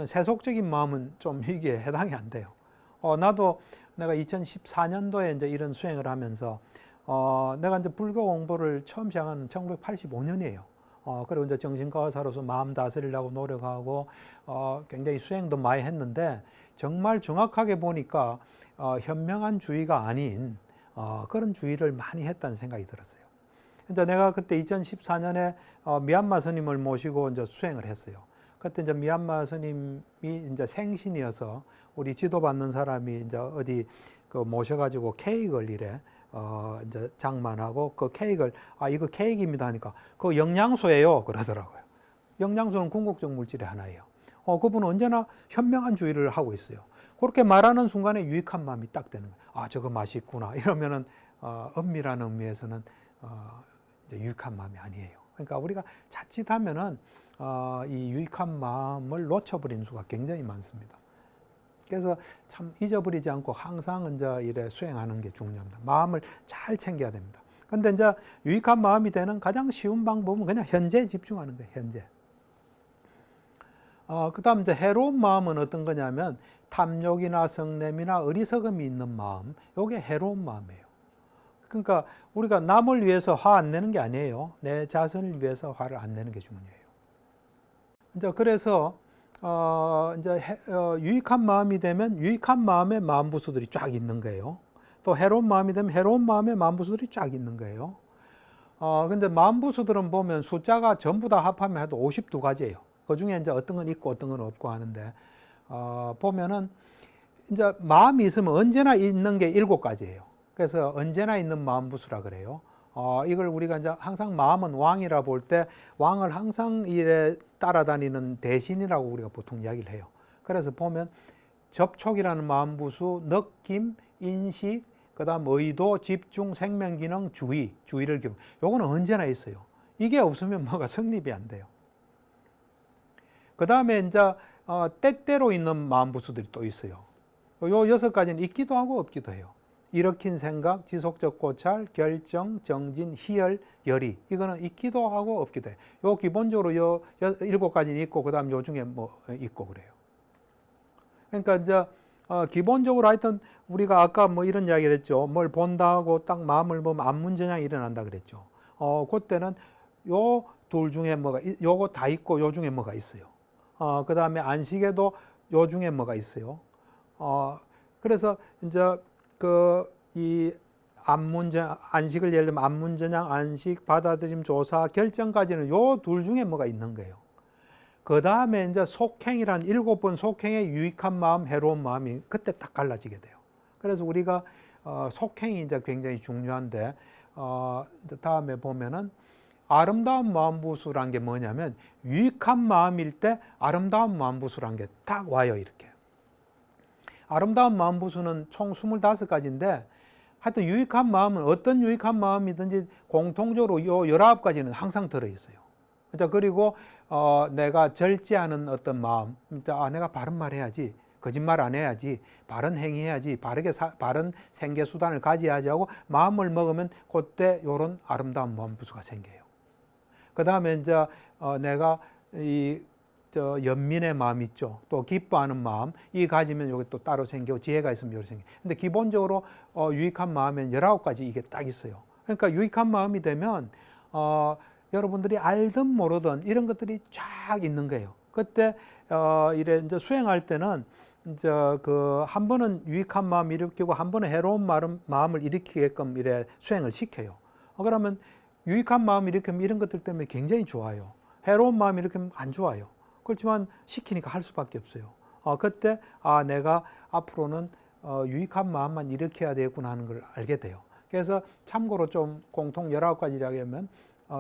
세속적인 마음은 좀 이게 해당이 안 돼요. 나도 내가 2014년도에 이제 이런 수행을 하면서 내가 이제 불교 공부를 처음 시작한 1985년이에요. 그리고 이제 정신과 의사로서 마음 다스리려고 노력하고 굉장히 수행도 많이 했는데 정말 정확하게 보니까 현명한 주의가 아닌 그런 주의를 많이 했다는 생각이 들었어요. 이제 내가 그때 2014년에 미얀마 스님을 모시고 이제 수행을 했어요. 그때 이제 미얀마 스님이 이제 생신이어서 우리 지도받는 사람이 이제 어디 그 모셔가지고 케이크를 이래 이제 장만하고 그 케이크를 이거 케이크입니다 하니까 그 영양소예요 그러더라고요. 영양소는 궁극적 물질의 하나예요. 그분은 언제나 현명한 주의를 하고 있어요. 그렇게 말하는 순간에 유익한 마음이 딱 되는 거예요. 저거 맛있구나 이러면은 엄밀한 의미에서는 이제 유익한 마음이 아니에요. 그러니까 우리가 자칫하면은 이 유익한 마음을 놓쳐버리는 수가 굉장히 많습니다. 그래서 참 잊어버리지 않고 항상 이제 이래 수행하는 게 중요합니다. 마음을 잘 챙겨야 됩니다. 근데 이제 유익한 마음이 되는 가장 쉬운 방법은 그냥 현재에 집중하는 거예요. 현재. 그다음 이제 해로운 마음은 어떤 거냐면 탐욕이나 성냄이나 어리석음이 있는 마음. 이게 해로운 마음이에요. 그러니까 우리가 남을 위해서 화 안 내는 게 아니에요. 내 자신을 위해서 화를 안 내는 게 중요해요. 이제 그래서 이제 유익한 마음이 되면 유익한 마음의 마음부수들이 쫙 있는 거예요. 또 해로운 마음이 되면 해로운 마음의 마음부수들이 쫙 있는 거예요. 근데 마음부수들은 보면 숫자가 전부 다 합하면 해도 52가지예요. 그 중에 이제 어떤 건 있고 어떤 건 없고 하는데, 보면은 이제 마음이 있으면 언제나 있는 게 7가지예요. 그래서 언제나 있는 마음부수라 그래요. 이걸 우리가 이제 항상 마음은 왕이라 볼 때 왕을 항상 이래 따라다니는 대신이라고 우리가 보통 이야기를 해요. 그래서 보면 접촉이라는 마음부수, 느낌, 인식, 그다음 의도, 집중, 생명기능, 주의를 기억. 요거는 언제나 있어요. 이게 없으면 뭐가 성립이 안 돼요. 그다음에 이제 때때로 있는 마음부수들이 또 있어요. 요 6가지는 있기도 하고 없기도 해요. 일으킨 생각, 지속적 고찰, 결정, 정진, 희열, 열의. 이거는 있기도 하고 없기도 해요. 요 기본적으로 요 7가지는 있고 그다음 요 중에 뭐 있고 그래요. 그러니까 이제 기본적으로 하여튼 우리가 아까 뭐 이런 이야기를 했죠. 뭘 본다 하고 딱 마음을 보면 안문전향이 일어난다 그랬죠. 그때는 요 둘 중에 뭐가 요거 다 있고 요 중에 뭐가 있어요. 그다음에 안식에도 요 중에 뭐가 있어요. 그래서 이제 이 안식을 예를 들면 안문전향, 안식, 받아들임, 조사, 결정까지는 요 둘 중에 뭐가 있는 거예요. 그 다음에 이제 속행이란 7번 속행의 유익한 마음, 해로운 마음이 그때 딱 갈라지게 돼요. 그래서 우리가 속행이 이제 굉장히 중요한데, 다음에 보면은 아름다운 마음부수란 게 뭐냐면 유익한 마음일 때 아름다운 마음부수란 게 딱 와요, 이렇게. 아름다운 마음부수는 총 25가지인데 하여튼 유익한 마음은 어떤 유익한 마음이든지 공통적으로 요 19가지는 항상 들어있어요. 그리고 내가 절제하는 어떤 마음, 내가 바른 말 해야지, 거짓말 안 해야지, 바른 행위해야지, 바른 생계수단을 가져야지 하고 마음을 먹으면 그때 요런 아름다운 마음부수가 생겨요. 그 다음에 이제 내가 연민의 마음 있죠. 또 기뻐하는 마음, 이 가지면 여기 또 따로 생기고 지혜가 있으면 여기 생겨요. 근데 기본적으로 유익한 마음엔 19가지 이게 딱 있어요. 그러니까 유익한 마음이 되면 여러분들이 알든 모르든 이런 것들이 쫙 있는 거예요. 그때 이래 이제 수행할 때는 이제 한 번은 유익한 마음 일으키고 한 번은 해로운 마음을 일으키게끔 이래 수행을 시켜요. 그러면 유익한 마음 일으키면 이런 것들 때문에 굉장히 좋아요. 해로운 마음 일으키면 안 좋아요. 그렇지만 시키니까 할 수밖에 없어요. 그때 내가 앞으로는 유익한 마음만 일으켜야 되겠구나 하는 걸 알게 돼요. 그래서 참고로 좀 공통 19가지 이야기하면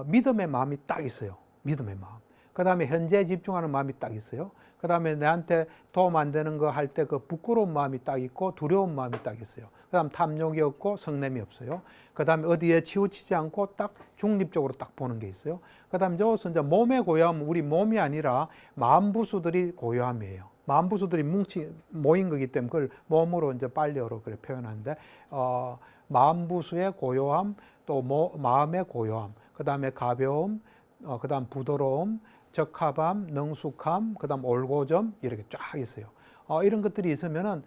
믿음의 마음이 딱 있어요. 믿음의 마음. 그 다음에 현재에 집중하는 마음이 딱 있어요. 그 다음에 내한테 도움 안 되는 거 할 때 그 부끄러운 마음이 딱 있고 두려운 마음이 딱 있어요. 그 다음 탐욕이 없고 성냄이 없어요. 그 다음에 어디에 치우치지 않고 딱 중립적으로 딱 보는 게 있어요. 그 다음에 저것은 이제 몸의 고요함은 우리 몸이 아니라 마음 부수들이 고요함이에요. 마음 부수들이 모인 거기 때문에 그걸 몸으로 이제 빨리어로 그래 표현하는데, 마음 부수의 고요함, 또 마음의 고요함, 그 다음에 가벼움, 그 다음 부드러움, 적합함, 능숙함, 그 다음 올고점, 이렇게 쫙 있어요. 이런 것들이 있으면은,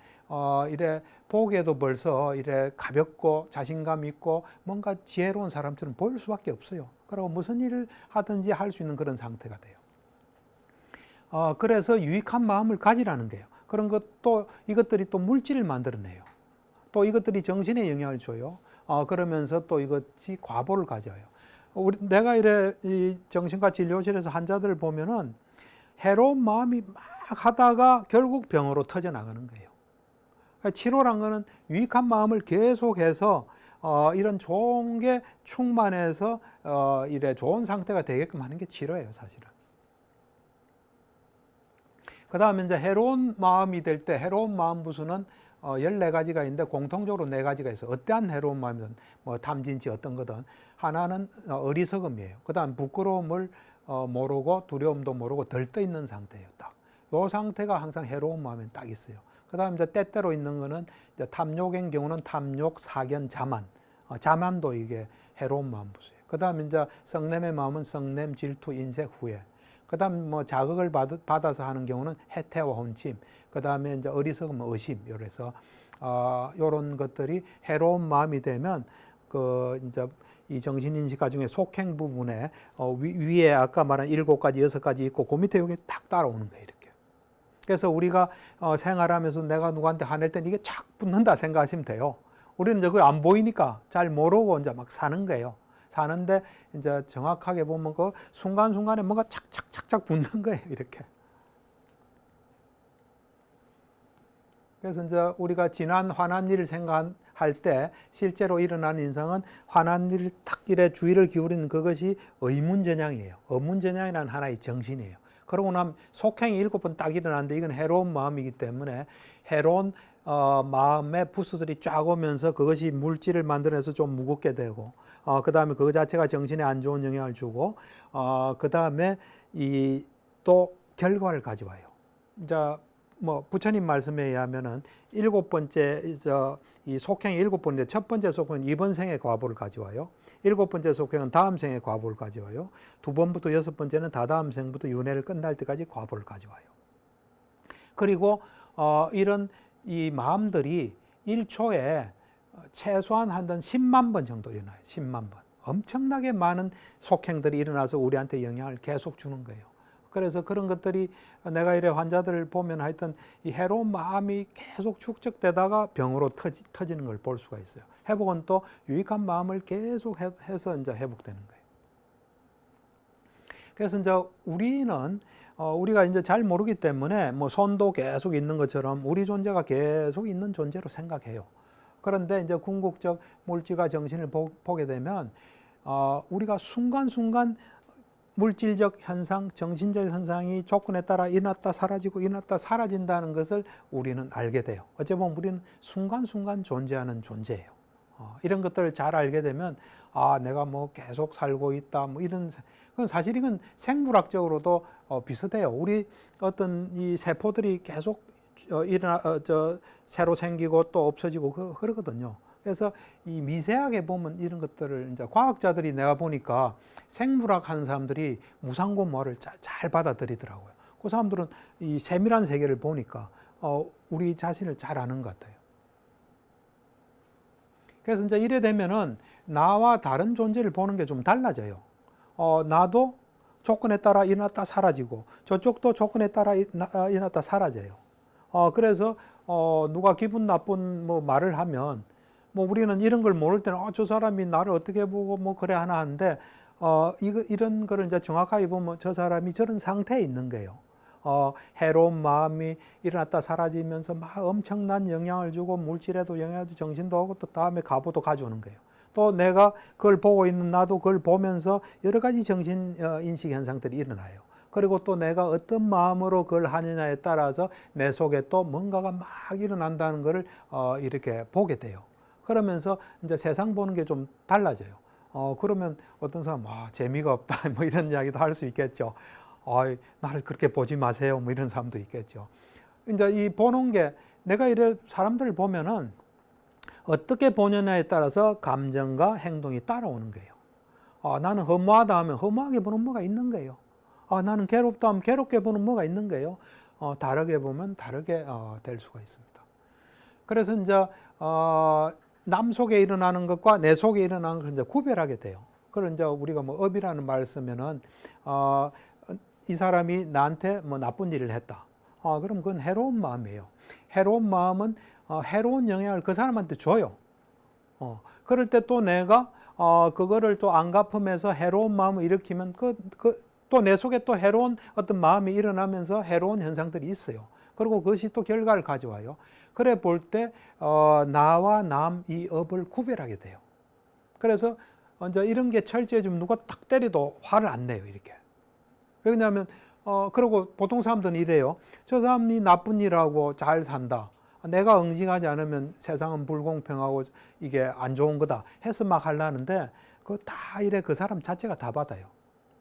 이래 보기에도 벌써 이래 가볍고 자신감 있고 뭔가 지혜로운 사람처럼 보일 수밖에 없어요. 그리고 무슨 일을 하든지 할 수 있는 그런 상태가 돼요. 그래서 유익한 마음을 가지라는 거예요. 그런 것도 이것들이 또 물질을 만들어내요. 또 이것들이 정신에 영향을 줘요. 그러면서 또 이것이 과보를 가져요. 내가 이래 이 정신과 진료실에서 환자들을 보면은 해로운 마음이 막 하다가 결국 병으로 터져 나가는 거예요. 그러니까 치료란 거는 유익한 마음을 계속해서 이런 좋은 게 충만해서 이래 좋은 상태가 되게끔 하는 게 치료예요, 사실은. 그 다음에 이제 해로운 마음이 될 때, 해로운 마음 부수는 14가지가 있는데 공통적으로 4가지가 있어요. 어떠한 해로운 마음이든 뭐 탐진치 어떤 거든 하나는 어리석음이에요. 그 다음 부끄러움을 모르고 두려움도 모르고 들떠 있는 상태예요. 딱. 요 상태가 항상 해로운 마음에 딱 있어요. 그 다음 이제 때때로 있는 거는 이제 탐욕인 경우는 탐욕, 사견, 자만. 자만도 이게 해로운 마음 부수예요. 그 다음 이제 성냄의 마음은 성냄, 질투, 인색, 후회. 그 다음 뭐 자극을 받아서 하는 경우는 해태와 혼침. 그 다음에 이제 어리석음, 의심. 이래서 요런 것들이 해로운 마음이 되면 이제 이 정신인식과 중에 속행 부분에 위에 아까 말한 7가지, 6가지 있고 그 밑에 여기 딱 따라오는 거예요, 이렇게. 그래서 우리가 생활하면서 내가 누구한테 화낼 땐 이게 착 붙는다 생각하시면 돼요. 우리는 이제 그걸 안 보이니까 잘 모르고 이제 막 사는 거예요. 사는데 이제 정확하게 보면 그 순간순간에 뭔가 착착착착 붙는 거예요, 이렇게. 그래서 이제 우리가 지난 화난 일을 생각할 때 실제로 일어나는 인상은 화난 일을 딱 이래 주의를 기울이는 그것이 의문전향이에요. 의문전향이라는 하나의 정신이에요. 그러고 나면 속행이 7번 딱 일어나는데 이건 해로운 마음이기 때문에 해로운 마음의 부수들이 쫙 오면서 그것이 물질을 만들어내서 좀 무겁게 되고, 그 다음에 그거 자체가 정신에 안 좋은 영향을 주고, 그 다음에 또 결과를 가져와요. 이제 뭐 부처님 말씀에 의하면은 7번째 이 속행이 7번인데 첫 번째 속행은 이번 생의 과보를 가져와요. 7번째 속행은 다음 생의 과보를 가져와요. 2번부터 6번째는 다다음 생부터 윤회를 끝날 때까지 과보를 가져와요. 그리고 이런 이 마음들이 1초에 최소한 한 10만 번 정도 일어나요. 10만 번. 엄청나게 많은 속행들이 일어나서 우리한테 영향을 계속 주는 거예요. 그래서 그런 것들이 내가 이래 환자들을 보면 하여튼 이 해로운 마음이 계속 축적되다가 병으로 터지는 걸 볼 수가 있어요. 회복은 또 유익한 마음을 계속 해서 이제 회복되는 거예요. 그래서 이제 우리는 우리가 이제 잘 모르기 때문에 뭐 손도 계속 있는 것처럼 우리 존재가 계속 있는 존재로 생각해요. 그런데 이제 궁극적 물질과 정신을 보게 되면 우리가 순간순간 물질적 현상, 정신적 현상이 조건에 따라 일어났다 사라지고 일어났다 사라진다는 것을 우리는 알게 돼요. 어찌 보면 우리는 순간순간 존재하는 존재예요. 이런 것들을 잘 알게 되면 내가 뭐 계속 살고 있다 뭐 이런, 그건 사실 이건 생물학적으로도 비슷해요. 우리 어떤 이 세포들이 계속 새로 생기고 또 없어지고 그러거든요. 그래서 이 미세하게 보면 이런 것들을 이제 과학자들이 내가 보니까 생물학 하는 사람들이 무상고모를 잘 받아들이더라고요. 그 사람들은 이 세밀한 세계를 보니까 우리 자신을 잘 아는 것 같아요. 그래서 이제 이래 되면은 나와 다른 존재를 보는 게 좀 달라져요. 나도 조건에 따라 일어났다 사라지고 저쪽도 조건에 따라 일어났다 사라져요. 그래서 누가 기분 나쁜 뭐 말을 하면 뭐 우리는 이런 걸 모를 때는 저 사람이 나를 어떻게 보고 뭐 그래 하나 하는데 이런 거를 이제 정확하게 보면 저 사람이 저런 상태에 있는 거예요. 해로운 마음이 일어났다 사라지면서 막 엄청난 영향을 주고 물질에도 영향을 주고 정신도 오고 또 다음에 가부도 가져오는 거예요. 또 내가 그걸 보고 있는 나도 그걸 보면서 여러 가지 정신 인식 현상들이 일어나요. 그리고 또 내가 어떤 마음으로 그걸 하느냐에 따라서 내 속에 또 뭔가가 막 일어난다는 것을 이렇게 보게 돼요. 그러면서 이제 세상 보는 게 좀 달라져요. 그러면 어떤 사람, 재미가 없다, 뭐 이런 이야기도 할 수 있겠죠. 나를 그렇게 보지 마세요, 뭐 이런 사람도 있겠죠. 이제 이 보는 게 내가 이래 사람들을 보면은 어떻게 보느냐에 따라서 감정과 행동이 따라오는 거예요. 나는 허무하다 하면 허무하게 보는 뭐가 있는 거예요. 나는 괴롭다 하면 괴롭게 보는 뭐가 있는 거예요. 다르게 보면 다르게 될 수가 있습니다. 그래서 이제 남 속에 일어나는 것과 내 속에 일어나는 걸 이제 구별하게 돼요. 그걸 이제 우리가 뭐 업이라는 말을 쓰면은 이 사람이 나한테 뭐 나쁜 일을 했다. 그럼 그건 해로운 마음이에요. 해로운 마음은 해로운 영향을 그 사람한테 줘요. 그럴 때 또 내가 그거를 또 안 갚으면서 해로운 마음을 일으키면 또 내 속에 또 해로운 어떤 마음이 일어나면서 해로운 현상들이 있어요. 그리고 그것이 또 결과를 가져와요. 그래 볼 때 나와 남 이 업을 구별하게 돼요. 그래서 이제 이런 게 철저히 좀 누가 딱 때려도 화를 안 내요, 이렇게. 왜냐하면 그리고 보통 사람들은 이래요. 저 사람이 나쁜 일하고 잘 산다. 내가 응징하지 않으면 세상은 불공평하고 이게 안 좋은 거다 해서 막 하려는데 그거 다 이래 그 사람 자체가 다 받아요.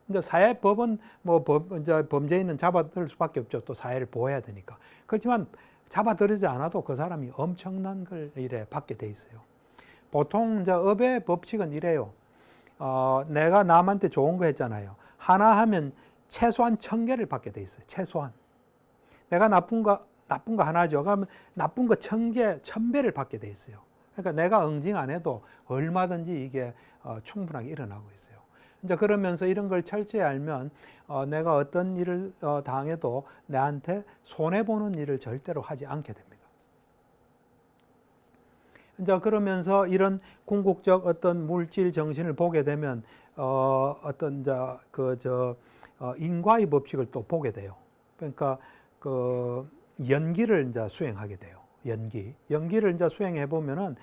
이제 사회법은 이제 범죄인은 잡아들일 수밖에 없죠. 또 사회를 보호해야 되니까. 그렇지만 잡아들이지 않아도 그 사람이 엄청난 걸 이래 받게 돼 있어요. 보통 이제 업의 법칙은 이래요. 내가 남한테 좋은 거 했잖아요. 하나 하면 최소한 1000개를 받게 돼 있어요. 최소한. 내가 나쁜 거 하나죠. 그러면 나쁜 거 1000개, 1000배를 받게 돼 있어요. 그러니까 내가 응징 안 해도 얼마든지 이게 충분하게 일어나고 있어요. 이제 그러면서 이런 걸 철저히 알면 내가 어떤 일을 당해도 나한테 손해보는 일을 절대로 하지 않게 됩니다. 이제 그러면서 이런 궁극적 어떤 물질 정신을 보게 되면 어떤 인과의 법칙을 또 보게 돼요. 그러니까 연기를 이제 수행하게 돼요. 연기를 이제 수행해 보면은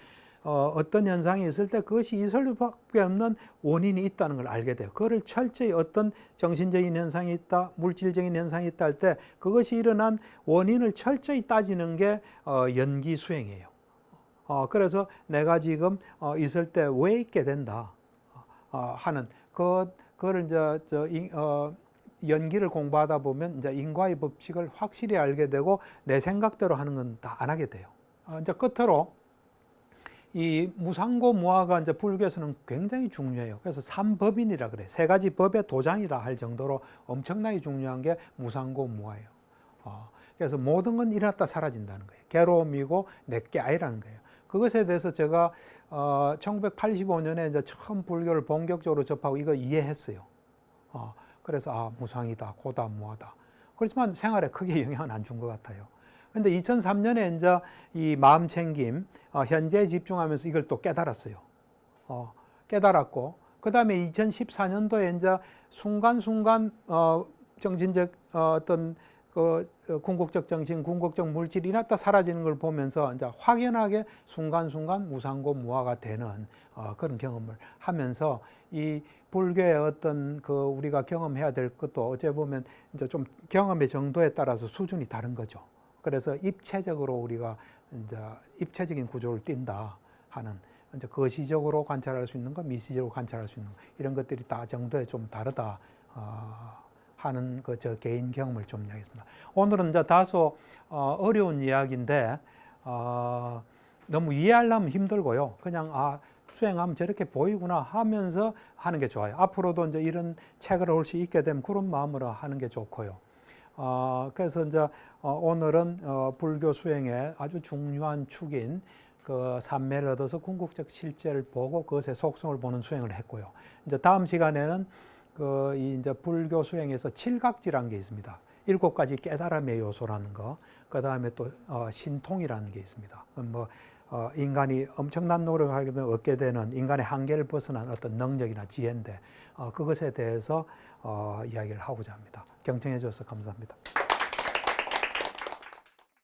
어떤 현상이 있을 때 그것이 있을 수밖에 없는 원인이 있다는 걸 알게 돼요. 그거를 철저히 어떤 정신적인 현상이 있다, 물질적인 현상이 있다 할 때 그것이 일어난 원인을 철저히 따지는 게 연기 수행이에요. 그래서 내가 지금 있을 때 왜 있게 된다 하는 그거를 이제 연기를 공부하다 보면 이제 인과의 법칙을 확실히 알게 되고 내 생각대로 하는 건 다 안 하게 돼요. 이제 끝으로 이 무상고무화가 이제 불교에서는 굉장히 중요해요. 그래서 삼법인이라 그래요. 3가지 법의 도장이라 할 정도로 엄청나게 중요한 게 무상고무화예요. 그래서 모든 건 일어났다 사라진다는 거예요. 괴로움이고 내게 아니라는 거예요. 그것에 대해서 제가 1985년에 이제 처음 불교를 본격적으로 접하고 이거 이해했어요. 그래서 무상이다, 고다, 무하다. 그렇지만 생활에 크게 영향은 안 준 것 같아요. 근데 2003년에 이제 이 마음 챙김, 현재에 집중하면서 이걸 또 깨달았어요. 깨달았고, 그 다음에 2014년도에 이제 순간순간 정신적 어떤 궁극적 정신, 궁극적 물질이 일어났다 사라지는 걸 보면서 이제 확연하게 순간순간 무상고 무화가 되는 그런 경험을 하면서 이 불교의 어떤 우리가 경험해야 될 것도 어째 보면 이제 좀 경험의 정도에 따라서 수준이 다른 거죠. 그래서 입체적으로 우리가 이제 입체적인 구조를 띈다 하는 이제 거시적으로 관찰할 수 있는 것, 미시적으로 관찰할 수 있는 것, 이런 것들이 다 정도에 좀 다르다 하는 저 개인 경험을 좀 이야기했습니다. 오늘은 이제 다소 어려운 이야기인데 너무 이해하려면 힘들고요. 그냥 수행하면 저렇게 보이구나 하면서 하는 게 좋아요. 앞으로도 이제 이런 책을 올 수 있게 되면 그런 마음으로 하는 게 좋고요. 그래서 이제 오늘은 불교 수행의 아주 중요한 축인 삼매를 얻어서 궁극적 실제를 보고 그것의 속성을 보는 수행을 했고요. 이제 다음 시간에는 이제 불교 수행에서 7각지라는 게 있습니다. 7가지 깨달음의 요소라는 거, 그 다음에 또 신통이라는 게 있습니다. 인간이 엄청난 노력을 하게 되면 얻게 되는 인간의 한계를 벗어난 어떤 능력이나 지혜인데 그것에 대해서 이야기를 하고자 합니다. 경청해 주셔서 감사합니다.